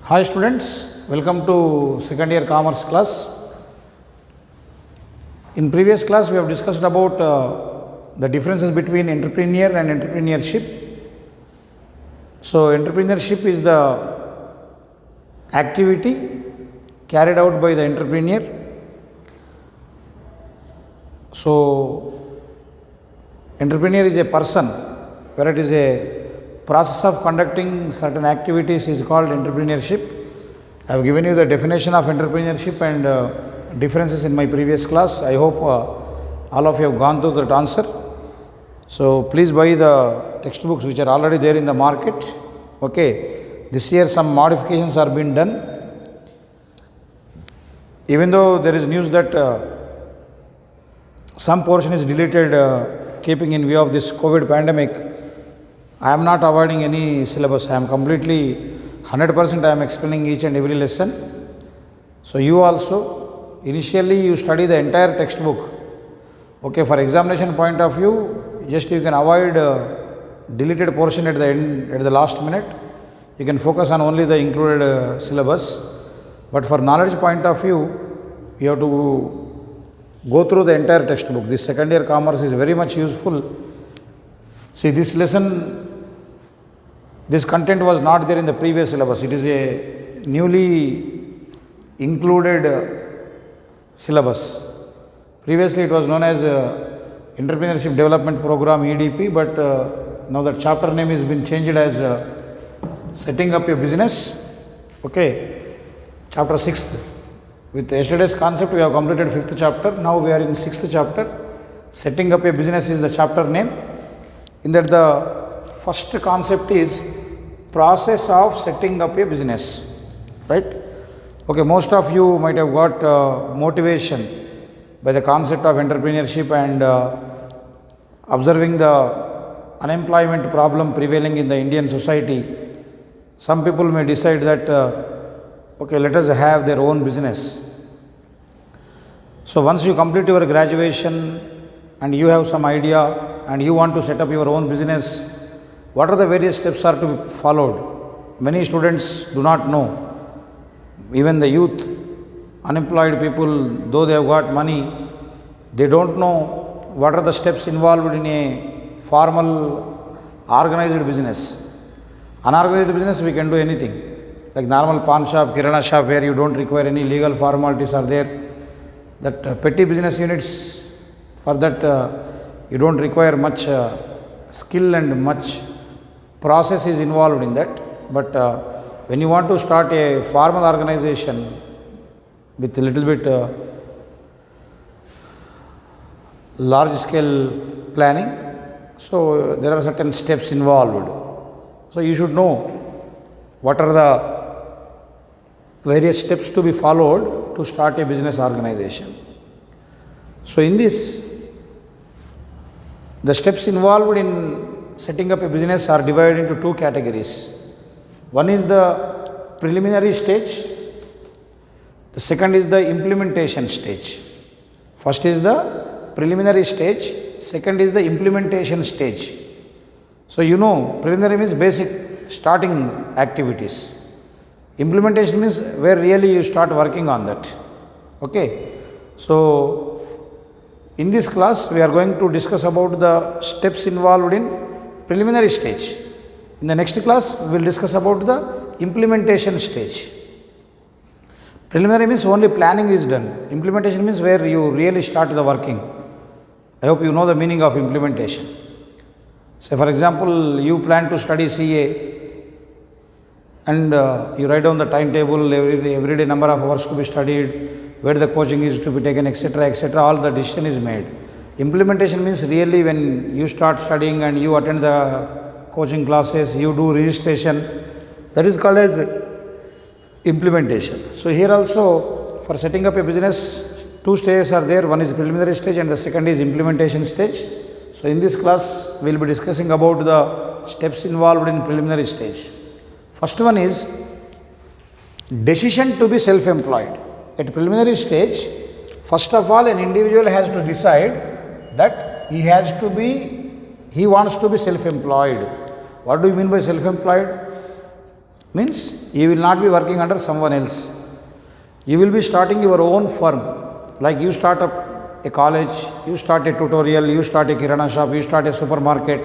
Hi students, welcome to second year commerce class. In previous class we have discussed about the differences between entrepreneur and entrepreneurship. So entrepreneurship is the activity carried out by the entrepreneur. So entrepreneur is a person, where it is a process of conducting certain activities is called entrepreneurship. I have given you the definition of entrepreneurship and differences in my previous class. I hope all of you have gone through that answer. So please buy the textbooks which are already there in the market. Okay, this year some modifications are being done. Even though there is news that some portion is deleted, keeping in view of this COVID pandemic, I am not avoiding any syllabus. I am completely 100% I am explaining each and every lesson. So you also, initially you study the entire textbook. Okay, for examination point of view, just you can avoid deleted portion at the end, at the last minute. You can focus on only the included syllabus. But for knowledge point of view, you have to go through the entire textbook. This second year commerce is very much useful. See, this lesson, this content was not there in the previous syllabus. It is a newly included syllabus. Previously it was known as Entrepreneurship Development Program EDP, but now the chapter name has been changed as Setting Up Your Business. Okay, chapter 6th. With yesterday's concept we have completed 5th chapter. Now we are in 6th chapter. Setting Up Your Business is the chapter name. In that the first concept is process of setting up a business, right? Okay, most of you might have got motivation by the concept of entrepreneurship and observing the unemployment problem prevailing in the Indian society. Some people may decide that, okay, let us have their own business. So once you complete your graduation and you have some idea and you want to set up your own business, what are the various steps are to be followed? Many students do not know. Even the youth, unemployed people, though they have got money, they don't know what are the steps involved in a formal organized business. Unorganized business we can do anything. Like normal pawn shop, kirana shop where you don't require any legal formalities are there. That petty business units, for that you don't require much skill and much process is involved in that. But when you want to start a formal organization with a little bit large scale planning, so there are certain steps involved. So you should know what are the various steps to be followed to start a business organization. So in this, the steps involved in setting up a business are divided into two categories. One is the preliminary stage, the second is the implementation stage. First is the preliminary stage, second is the implementation stage. So you know, preliminary means basic starting activities. Implementation means where really you start working on that. Okay, so in this class, we are going to discuss about the steps involved in preliminary stage. In the next class, we will discuss about the implementation stage. Preliminary means only planning is done. Implementation means where you really start the working. I hope you know the meaning of implementation. Say for example, you plan to study CA and you write down the timetable, every day number of hours to be studied, where the coaching is to be taken, etc., etc., all the decision is made. Implementation means really when you start studying and you attend the coaching classes, you do registration, that is called as implementation. So here also for setting up a business, two stages are there. One is preliminary stage and the second is implementation stage. So in this class, we will be discussing about the steps involved in preliminary stage. First one is decision to be self-employed. At preliminary stage, first of all, an individual has to decide that he wants to be self-employed. What do you mean by self-employed? Means you will not be working under someone else. You will be starting your own firm. Like you start up a college, you start a tutorial, you start a kirana shop, you start a supermarket,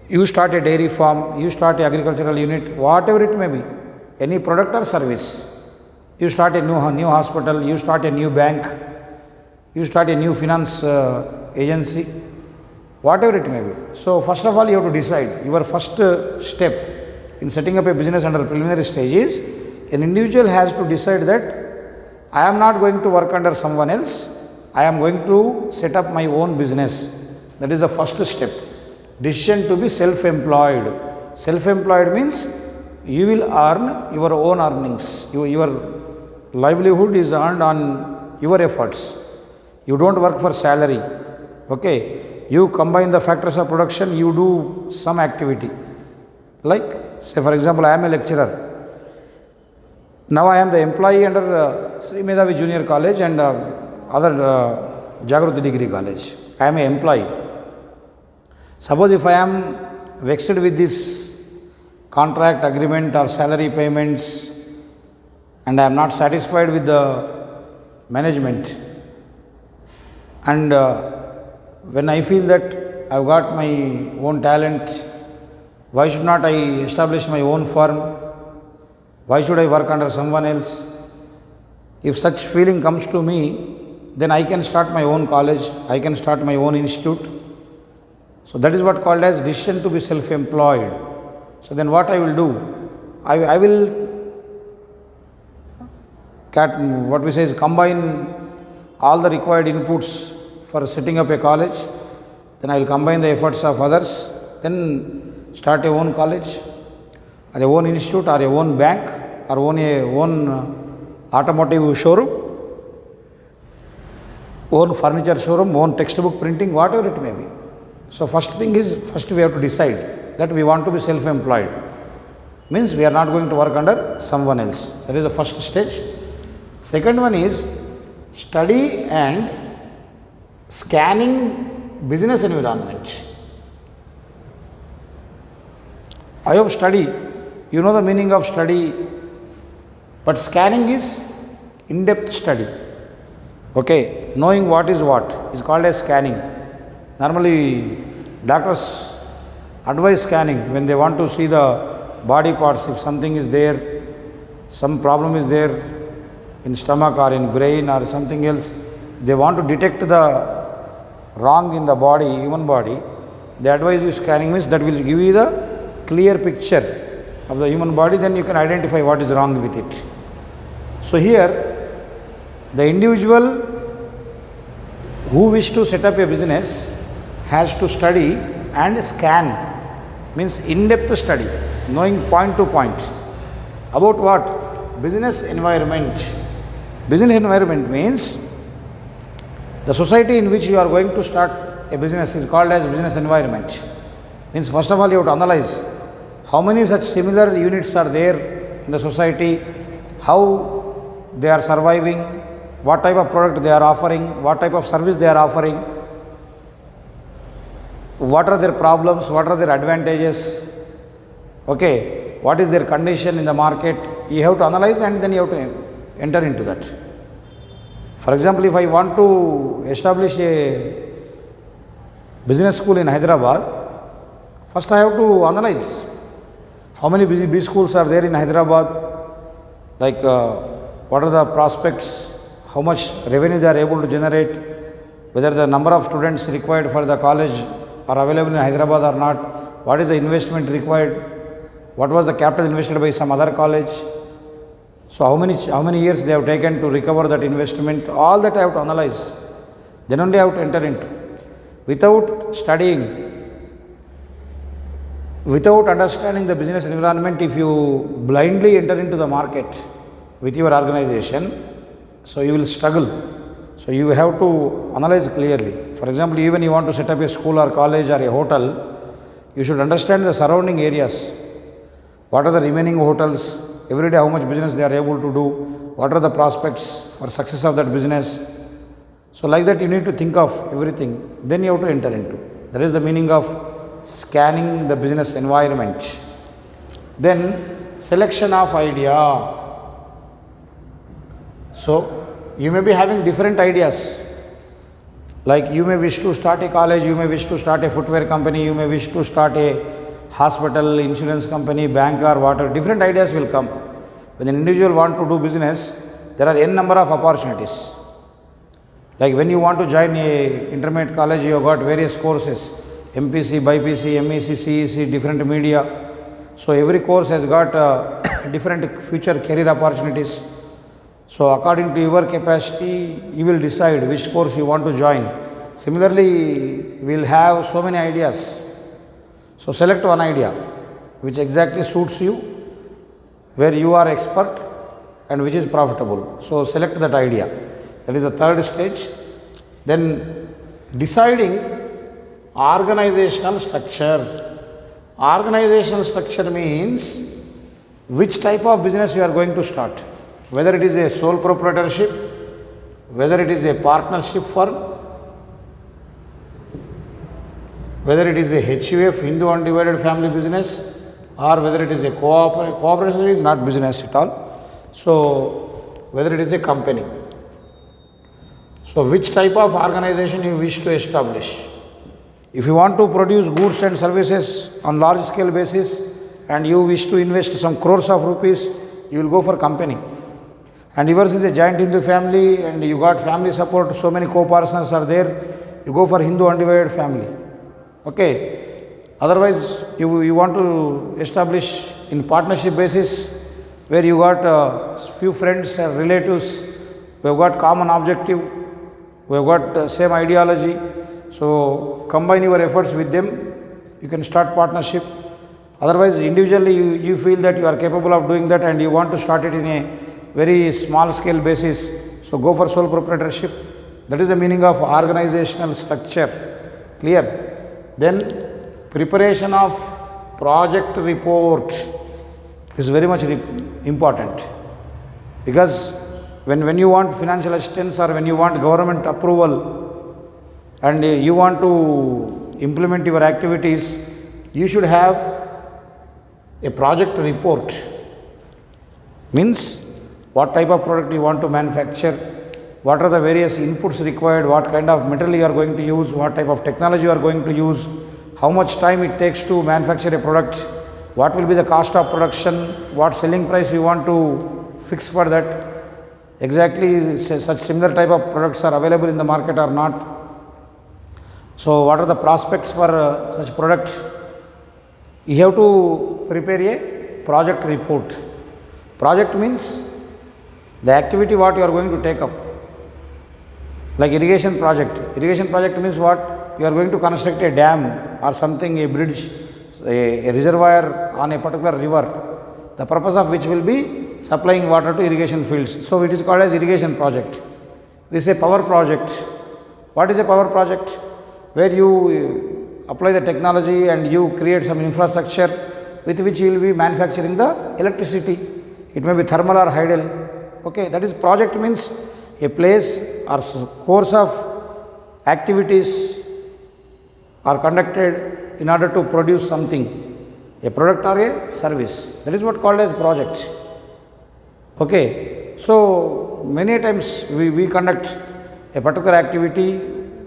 you start a dairy farm, you start a agricultural unit, whatever it may be, any product or service. You start a new hospital, you start a new bank, you start a new finance agency, whatever it may be. So first of all, you have to decide. Your first step in setting up a business under preliminary stage is an individual has to decide that I am not going to work under someone else. I am going to set up my own business. That is the first step. Decision to be self-employed. Self-employed means you will earn your own earnings. Your livelihood is earned on your efforts. You don't work for salary. Okay. You combine the factors of production, you do some activity. Like, say for example, I am a lecturer. Now I am the employee under Sri Medhavi Junior College and other Jagruti Degree College. I am an employee. Suppose if I am vexed with this contract agreement or salary payments and I am not satisfied with the management, and when I feel that I have got my own talent, why should not I establish my own firm? Why should I work under someone else? If such feeling comes to me, then I can start my own college, I can start my own institute. So that is what called as decision to be self-employed. So then what I will do? I will combine all the required inputs for setting up a college. Then I will combine the efforts of others, then start a own college, or a own institute, or a own bank, or own automotive showroom, own furniture showroom, own textbook printing, whatever it may be. So first thing is, first we have to decide that we want to be self-employed. Means we are not going to work under someone else. That is the first stage. Second one is study and scanning business environment. I hope study, you know the meaning of study, but scanning is in-depth study. Okay, knowing what is called as scanning. Normally, doctors advise scanning when they want to see the body parts. If something is there, some problem is there in stomach or in brain or something else, they want to detect the wrong in the body, human body, they advise you scanning. Means that will give you the clear picture of the human body, then you can identify what is wrong with it. So here, the individual who wish to set up a business has to study and scan, means in-depth study, knowing point to point. About what? Business environment. Business environment means the society in which you are going to start a business is called as business environment. Means first of all you have to analyze how many such similar units are there in the society, how they are surviving, what type of product they are offering, what type of service they are offering, what are their problems, what are their advantages, okay, what is their condition in the market. You have to analyze and then you have to enter into that. For example, if I want to establish a business school in Hyderabad, first I have to analyze how many B schools are there in Hyderabad, like what are the prospects, how much revenue they are able to generate, whether the number of students required for the college are available in Hyderabad or not, what is the investment required, what was the capital invested by some other college, so how many years they have taken to recover that investment, all that I have to analyze. Then only I have to enter into. Without studying, without understanding the business environment, if you blindly enter into the market with your organization, so you will struggle. So you have to analyze clearly. For example, even you want to set up a school or college or a hotel, you should understand the surrounding areas. What are the remaining hotels? Every day how much business they are able to do? What are the prospects for success of that business? So like that you need to think of everything. Then you have to enter into. That is the meaning of scanning the business environment. Then selection of idea. So you may be having different ideas. Like you may wish to start a college, you may wish to start a footwear company, you may wish to start a hospital, insurance company, bank or whatever. Different ideas will come. When an individual want to do business, there are n number of opportunities. Like when you want to join a intermediate college, you have got various courses, MPC, BPC, MEC, CEC, different media. So every course has got different future career opportunities. So according to your capacity, you will decide which course you want to join. Similarly, we will have so many ideas. So select one idea which exactly suits you, where you are expert and which is profitable. So select that idea. That is the third stage. Then deciding organizational structure. Organizational structure means which type of business you are going to start. Whether it is a sole proprietorship, whether it is a partnership firm, whether it is a HUF, Hindu Undivided Family Business, or whether it is a cooperation is not business at all. So whether it is a company. So which type of organization you wish to establish. If you want to produce goods and services on large scale basis and you wish to invest some crores of rupees, you will go for company. And yours is a giant Hindu family and you got family support, so many co-partners are there, you go for Hindu Undivided Family. Okay. Otherwise, you want to establish in partnership basis where you got few friends and relatives, we have got common objective, we have got same ideology. So combine your efforts with them, you can start partnership. Otherwise, individually you feel that you are capable of doing that and you want to start it in a very small scale basis. So go for sole proprietorship. That is the meaning of organizational structure. Clear? Then preparation of project report is very much important, because when you want financial assistance or when you want government approval and you want to implement your activities, you should have a project report. Means what type of product you want to manufacture, what are the various inputs required, what kind of material you are going to use, what type of technology you are going to use, how much time it takes to manufacture a product, what will be the cost of production, what selling price you want to fix for that. Exactly such similar type of products are available in the market or not. So what are the prospects for such products? You have to prepare a project report. Project means the activity what you are going to take up. Like irrigation project. Irrigation project means what? You are going to construct a dam or something, a bridge, a reservoir on a particular river, the purpose of which will be supplying water to irrigation fields. So it is called as irrigation project. We say power project. What is a power project? Where you apply the technology and you create some infrastructure with which you will be manufacturing the electricity. It may be thermal or hydel. Okay, that is project means a place or course of activities are conducted in order to produce something, a product or a service. That is what called as project. Okay, so many times we conduct a particular activity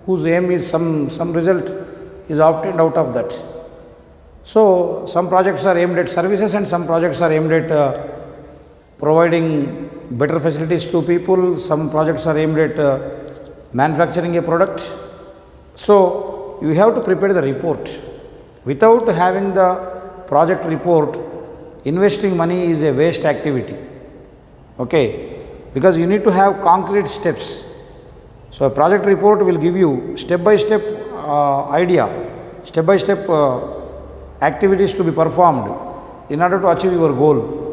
whose aim is some result is obtained out of that. So some projects are aimed at services and some projects are aimed at providing better facilities to people, some projects are aimed at manufacturing a product. So you have to prepare the report. Without having the project report, investing money is a waste activity. Okay, because you need to have concrete steps. So a project report will give you step by step idea, step by step activities to be performed in order to achieve your goal.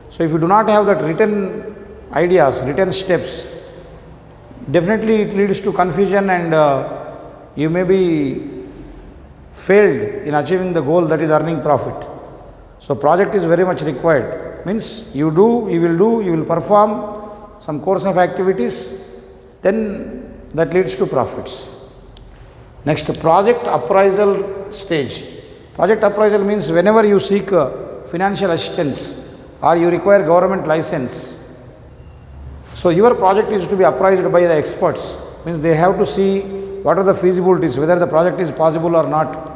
So if you do not have that written ideas, written steps, definitely it leads to confusion and you may be failed in achieving the goal, that is earning profit. So project is very much required. Means you will perform some course of activities, then that leads to profits. Next, project appraisal stage. Project appraisal means whenever you seek financial assistance or you require government license. So your project is to be appraised by the experts, means they have to see what are the feasibilities, whether the project is possible or not.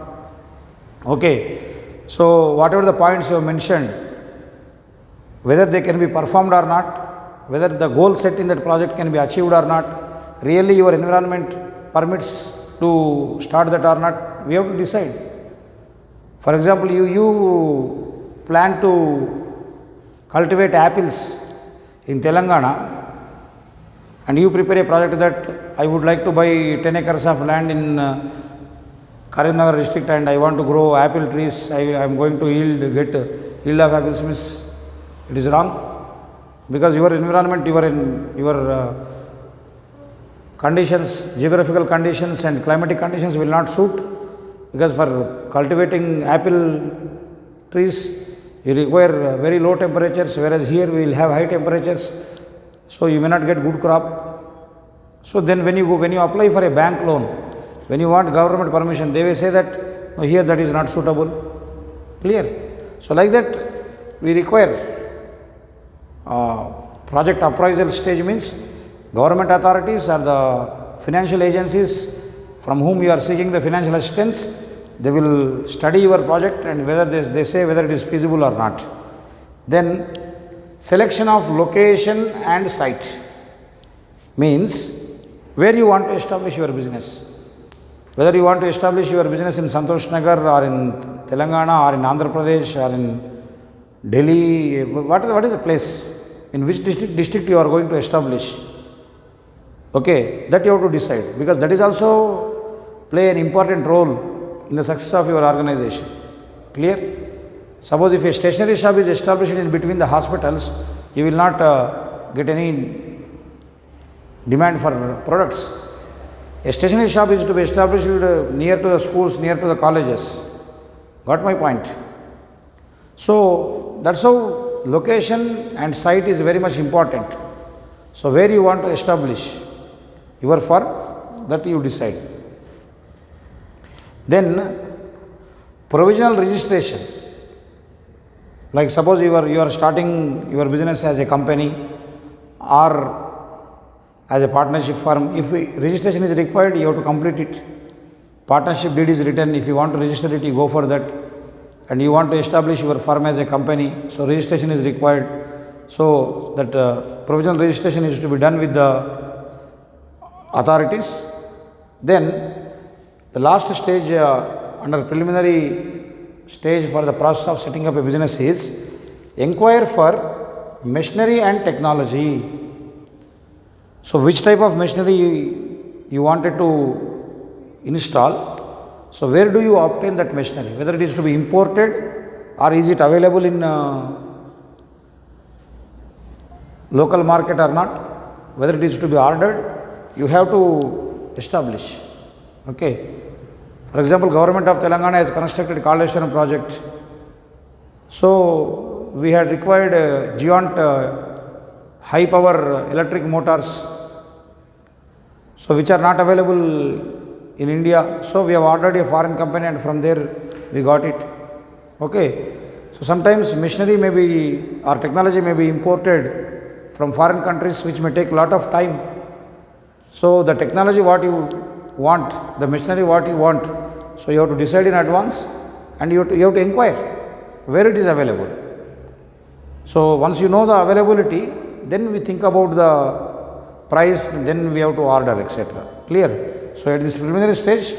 Okay, so whatever the points you have mentioned, whether they can be performed or not, whether the goal set in that project can be achieved or not, really your environment permits to start that or not, we have to decide. For example, you plan to cultivate apples in Telangana, and you prepare a project that I would like to buy 10 acres of land in Karimnagar district and I want to grow apple trees, I am going to get yield of apples, means it is wrong, because your environment, your conditions, geographical conditions and climatic conditions will not suit, because for cultivating apple trees you require very low temperatures, whereas here we will have high temperatures, so you may not get good crop. So then when you apply for a bank loan, when you want government permission, they will say that no, here that is not suitable. Clear? So like that we require project appraisal stage, means government authorities or the financial agencies from whom you are seeking the financial assistance, they will study your project and whether they say whether it is feasible or not. Then selection of location and site, means where you want to establish your business. Whether you want to establish your business in Santosh Nagar or in Telangana or in Andhra Pradesh or in Delhi, what is the place, in which district you are going to establish. Okay, that you have to decide, because that is also play an important role in the success of your organization. Clear? Suppose if a stationery shop is established in between the hospitals, you will not get any demand for products. A stationery shop is to be established near to the schools, near to the colleges. Got my point? So that's how location and site is very much important. So where you want to establish your firm, that you decide. Then provisional registration. Like suppose you are starting your business as a company or as a partnership firm. If registration is required, you have to complete it. Partnership deed is written. If you want to register it, you go for that. And you want to establish your firm as a company, so registration is required. So that provisional registration is to be done with the authorities. Then the last stage under preliminary stage for the process of setting up a business is inquire for machinery and technology. So which type of machinery you wanted to install? So where do you obtain that machinery? Whether it is to be imported or is it available in local market or not? Whether it is to be ordered, you have to establish. Okay. For example, Government of Telangana has constructed Kaleshwaram project. So we had required giant high power electric motors, so which are not available in India. So we have ordered a foreign company and from there we got it. Okay. So sometimes machinery may be or technology may be imported from foreign countries, which may take a lot of time. So the technology what you want, the machinery what you want, so you have to decide in advance and you have to inquire where it is available. So once you know the availability, then we think about the price, then we have to order, etc. Clear? So at this preliminary stage,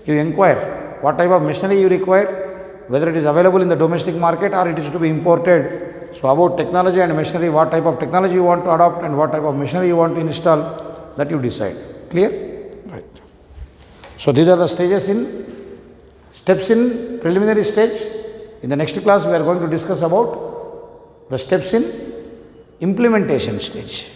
you inquire what type of machinery you require, whether it is available in the domestic market or it is to be imported. So about technology and machinery, what type of technology you want to adopt and what type of machinery you want to install, that you decide. Clear? Right. So these are the steps in preliminary stage. In the next class, we are going to discuss about the steps in implementation stage.